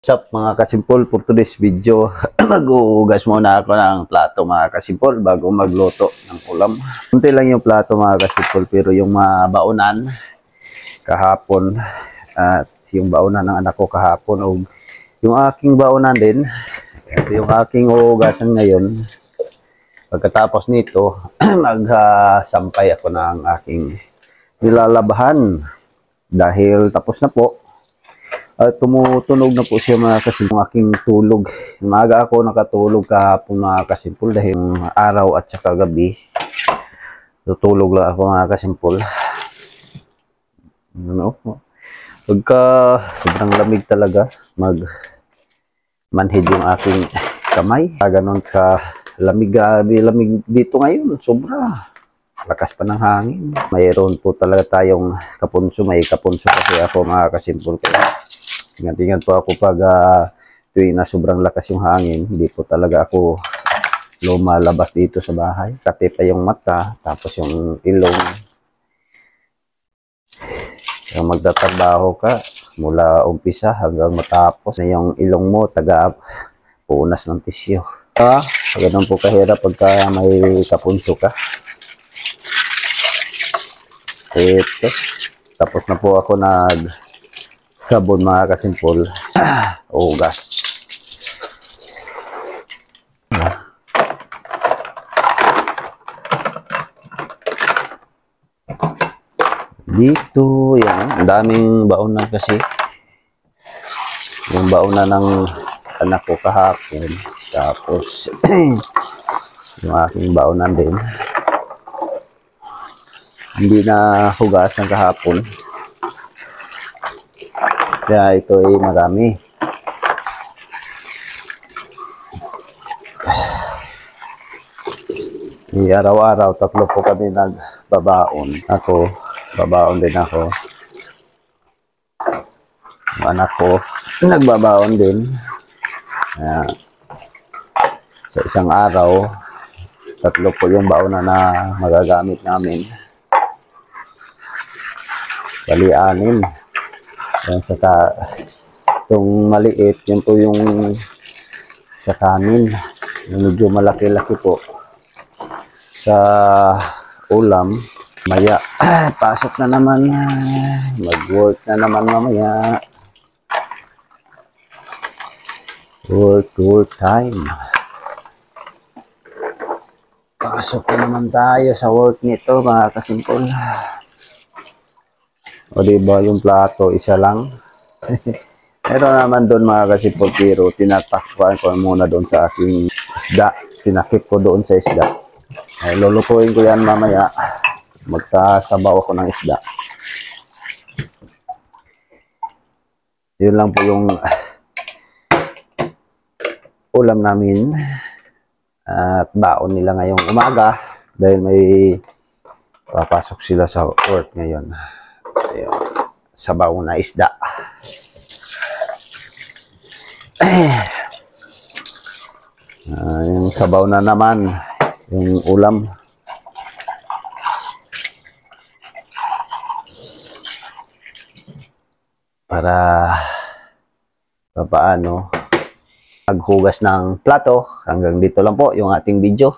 What's up mga kasimpol, for today's video mag-uugas muna ako ng plato mga kasimpol bago magluto ng ulam. Kunti lang yung plato mga kasimpol, pero yung baunan kahapon at yung baunan ng anak ko kahapon o yung aking baunan din, yung aking uugasan ngayon. Pagkatapos nito magsampay ako ng aking nilalabahan dahil tapos na po. Tumutunog na po siya mga kasimpol, aking tulog. Maaga ako nakatulog kahapon mga kasimpol dahil araw at saka gabi tutulog lang ako mga kasimpol. Pagka sobrang lamig talaga, manhid yung aking kamay. Ganon ka lamig dito ngayon, sobra. Lakas pa ng hangin. Mayroon po talaga tayong kapunso. May kapunso kasi ako mga kasimpol. Kaya ingat-ingat po ako pag tuwing na sobrang lakas yung hangin. Hindi po talaga ako lumalabas dito sa bahay. Kati pa yung mata, tapos yung ilong. Kaya magtatrabaho ka mula umpisa hanggang matapos na yung ilong mo punas ng tisyo. Ganun po kahirap pagka may kapunso ka. Ito. Tapos na po ako sabon mga kasimpol. Ugas. Dito, yan. Ang daming baunan kasi. Yung baunan ng anak ko kahapon. Tapos, yung aking baunan din. Hindi na hugasan kahapon. Kaya ito ay marami. Araw-araw, 3 po kami nagbabaon. Ako, babaon din ako. Yung anak ko, nagbabaon din. Sa isang araw, 3 po yung baon na magagamit namin. Bali 6. Yan, saka itong maliit, yun po yung sa kanin. Yung medyo malaki-laki po sa ulam. Maya, pasok na naman. Mag-work na naman mamaya. Work time. Pasok na naman tayo sa work nito mga kasimpol. O diba yung plato, isa lang. Meron naman doon mga kasimpol, pero tinatakpan ko muna doon sa aking isda. Tinakip ko doon sa isda. Lulutuin ko yan mamaya. Magsasabaw ako ng isda. Yun lang po yung ulam namin. At baon nila ngayong umaga. Dahil may papasok sila sa work ngayon. Ayun, sabaw na isda. Yung sabaw na naman, yung ulam. Para paano maghugas ng plato. Hanggang dito lang po yung ating video.